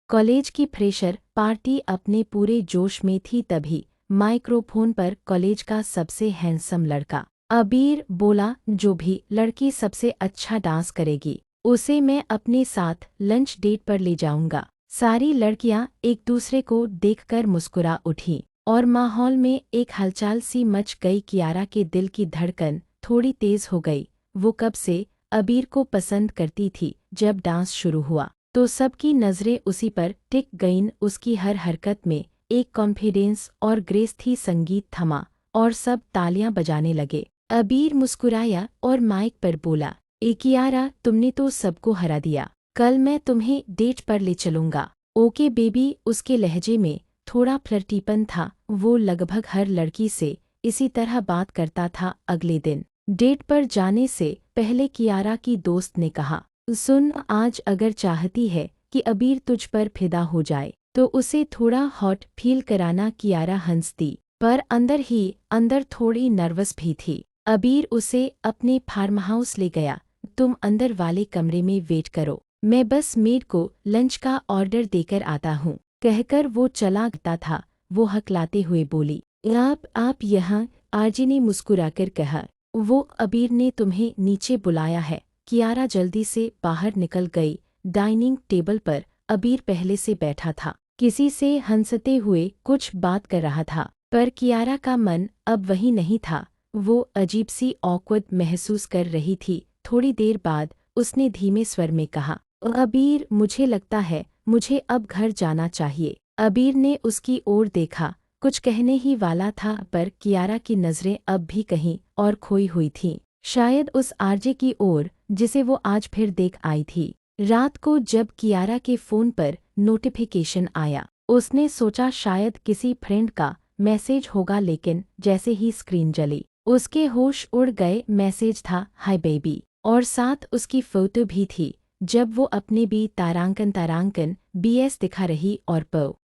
College की fresher party अपने पूरे जोश में थी तभी माइक्रोफोन पर कॉलेज का सबसे हैंडसम लड़का अबीर बोला, जो भी लड़की सबसे अच्छा डांस करेगी उसे मैं अपने साथ लंच डेट पर ले जाऊंगा। सारी लड़कियां एक दूसरे को देखकर मुस्कुरा उठीं और माहौल में एक हलचल सी मच गई। कियारा के दिल की धड़कन थोड़ी तेज हो गई। वो कब से अबीर को पसंद करती थी। जब डांस शुरू हुआ तो सबकी नज़रें उसी पर टिक गईं। उसकी हर हरकत में एक कॉन्फिडेंस और ग्रेस थी। संगीत थमा और सब तालियां बजाने लगे। अबीर मुस्कुराया और माइक पर बोला, कियारा, तुमने तो सबको हरा दिया। कल मैं तुम्हें डेट पर ले चलूंगा। Okay baby. उसके लहजे में थोड़ा फ्लर्टीपन था। वो लगभग हर लड़की से इसी तरह बात करता था। अगले दिन डेट पर जाने से पहले कियारा की दोस्त ने कहा, सुन, आज अगर चाहती है कि अबीर तुझ पर फिदा हो जाए तो उसे थोड़ा हॉट फील कराना। कियारा हंसती पर अंदर ही अंदर थोड़ी नर्वस भी थी। अबीर उसे अपने फार्म हाउस ले गया। तुम अंदर वाले कमरे में वेट करो, मैं बस मेड को लंच का ऑर्डर देकर आता हूँ, कहकर वो चला गया था। वो हकलाते हुए बोली, आप यहाँ? आरजी ने मुस्कुराकर कहा, वो अबीर ने तुम्हें नीचे बुलाया है। कियारा जल्दी से बाहर निकल गई। डाइनिंग टेबल पर अबीर पहले से बैठा था, किसी से हंसते हुए कुछ बात कर रहा था, पर कियारा का मन अब वही नहीं था। वो अजीब सी ऑकवर्ड महसूस कर रही थी। थोड़ी देर बाद उसने धीमे स्वर में कहा, अबीर, मुझे लगता है मुझे अब घर जाना चाहिए। अबीर ने उसकी ओर देखा, कुछ कहने ही वाला था, पर कियारा की नज़रें अब भी कहीं और खोई हुई थीं, शायद उस आरजे की ओर जिसे वो आज फिर देख आई थी। रात को जब कियारा के फ़ोन पर नोटिफिकेशन आया, उसने सोचा शायद किसी फ्रेंड का मैसेज होगा, लेकिन जैसे ही स्क्रीन जली उसके होश उड़ गए। मैसेज था, हाय बेबी, और साथ उसकी फ़ोटो भी थी जब वो अपने बी तारांकन बीएस दिखा रही और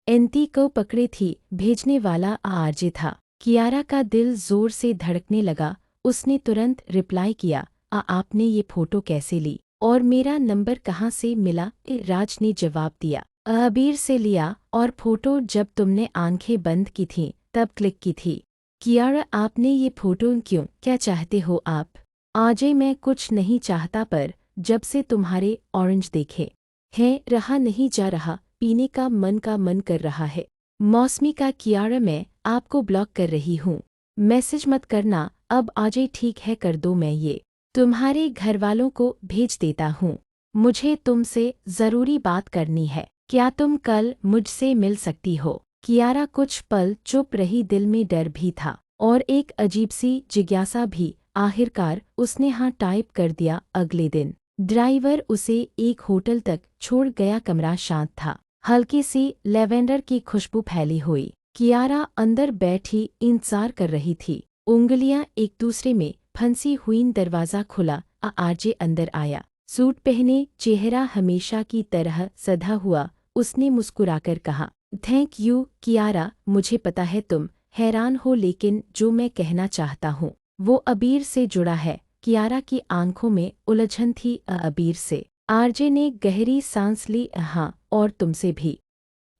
एनती को पकड़े थी। भेजने वाला आरजे था। कियारा का दिल जोर से धड़कने लगा। उसने तुरंत रिप्लाई किया, आपने ये फ़ोटो कैसे ली और मेरा नंबर कहाँ से मिला? राज ने जवाब दिया, अबीर से लिया, और फ़ोटो जब तुमने आंखें बंद की थीं तब क्लिक की थी। कियारा, आपने ये फ़ोटो क्यों? क्या चाहते हो आप? आजे, मैं कुछ नहीं चाहता, पर जब से तुम्हारे ऑरेंज देखे हैं रहा नहीं जा रहा, पीने का मन कर रहा है। मौसमी का। कियारा, मैं आपको ब्लॉक कर रही हूँ, मैसेज मत करना अब। आजे, ठीक है, कर दो, मैं ये तुम्हारे घरवालों को भेज देता हूँ। मुझे तुमसे ज़रूरी बात करनी है, क्या तुम कल मुझसे मिल सकती हो? कियारा कुछ पल चुप रही। दिल में डर भी था और एक अजीब सी जिज्ञासा भी। आखिरकार उसने हाँ टाइप कर दिया। अगले दिन ड्राइवर उसे एक होटल तक छोड़ गया। कमरा शांत था, हल्की सी लेवेंडर की खुशबू फैली हुई। कियारा अंदर बैठी इंतजार कर रही थी, उंगलियां एक दूसरे में फंसी हुई। दरवाज़ा खुला, आरजे अंदर आया, सूट पहने, चेहरा हमेशा की तरह सधा हुआ। उसने मुस्कुराकर कहा, थैंक यू कियारा, मुझे पता है तुम हैरान हो, लेकिन जो मैं कहना चाहता हूँ वो अबीर से जुड़ा है। कियारा की आंखों में उलझन थी। अबीर से? आरजे ने गहरी सांस ली। हाँ, और तुमसे भी,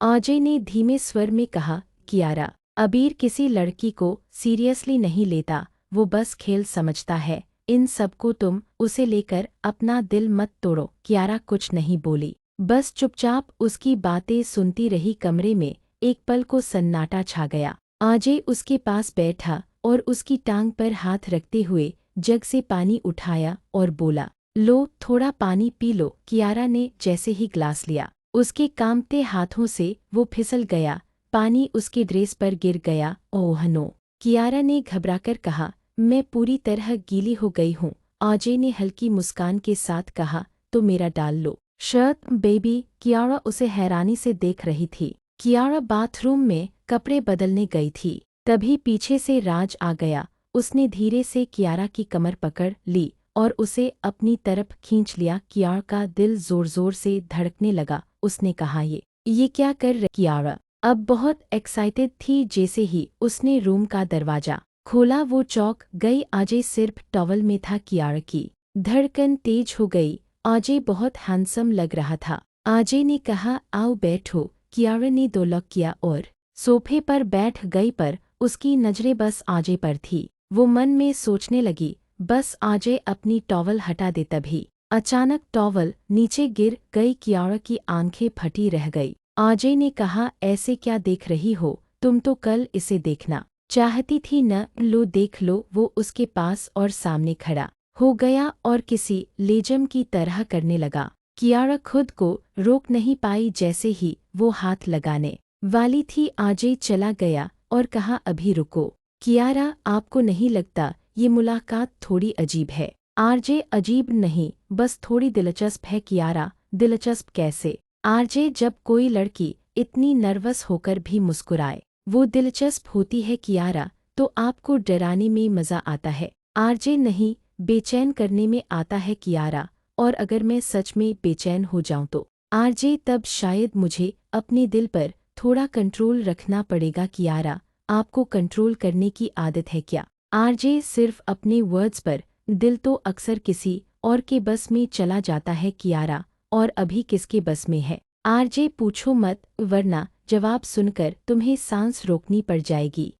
आरजे ने धीमे स्वर में कहा। कियारा, अबीर किसी लड़की को सीरियसली नहीं लेता, वो बस खेल समझता है। इन सबको तुम उसे लेकर अपना दिल मत तोड़ो। कियारा कुछ नहीं बोली, बस चुपचाप उसकी बातें सुनती रही। कमरे में एक पल को सन्नाटा छा गया। आरजे उसके पास बैठा और उसकी टांग पर हाथ रखते हुए जग से पानी उठाया और बोला, लो, थोड़ा पानी पी लो। कियारा ने जैसे ही ग्लास लिया, उसके कांपते हाथों से वो फिसल गया। पानी उसके ड्रेस पर गिर गया। ओह नो, कियारा ने घबराकर कहा, मैं पूरी तरह गीली हो गई हूँ। आरजे ने हल्की मुस्कान के साथ कहा, तो मेरा डाल लो शर्ट बेबी। कियारा उसे हैरानी से देख रही थी। कियारा बाथरूम में कपड़े बदलने गई थी, तभी पीछे से राज आ गया। उसने धीरे से कियारा की कमर पकड़ ली और उसे अपनी तरफ खींच लिया। कियारा का दिल जोर जोर से धड़कने लगा। उसने कहा, ये क्या कर रही? कियारा अब बहुत एक्साइटेड थी। जैसे ही उसने रूम का दरवाजा खोला वो चौंक गई। आजे सिर्फ टॉवल में था। कियारा की धड़कन तेज हो गई। आजे बहुत हैंडसम लग रहा था। आरजे ने कहा, आओ बैठो। कियारा ने दो लॉक किया और सोफे पर बैठ गई, पर उसकी नजरें बस आरजे पर थी। वो मन में सोचने लगी, बस आरजे अपनी टॉवल हटा दे। तभी अचानक टॉवल नीचे गिर गई। कियारा की आंखें फटी रह गई। आरजे ने कहा, ऐसे क्या देख रही हो? तुम तो कल इसे देखना चाहती थी न। लो देख लो। वो उसके पास और सामने खड़ा हो गया और किसी लेजम की तरह करने लगा। कियारा खुद को रोक नहीं पाई। जैसे ही वो हाथ लगाने वाली थी, आरजे चला गया और कहा, अभी रुको। कियारा, आपको नहीं लगता ये मुलाकात थोड़ी अजीब है? आरजे, अजीब नहीं, बस थोड़ी दिलचस्प है। कियारा, दिलचस्प कैसे? आरजे, जब कोई लड़की इतनी नर्वस होकर भी मुस्कुराए वो दिलचस्प होती है। कियारा, तो आपको डराने में मज़ा आता है? आरजे, नहीं, बेचैन करने में आता है। कियारा, और अगर मैं सच में बेचैन हो जाऊं तो? आरजे, तब शायद मुझे अपने दिल पर थोड़ा कंट्रोल रखना पड़ेगा। कियारा, आपको कंट्रोल करने की आदत है क्या? आरजे, सिर्फ अपने वर्ड्स पर। दिल तो अक्सर किसी और के बस में चला जाता है। कियारा, और अभी किसके बस में है? आरजे, पूछो मत, वरना जवाब सुनकर तुम्हें सांस रोकनी पड़ जाएगी।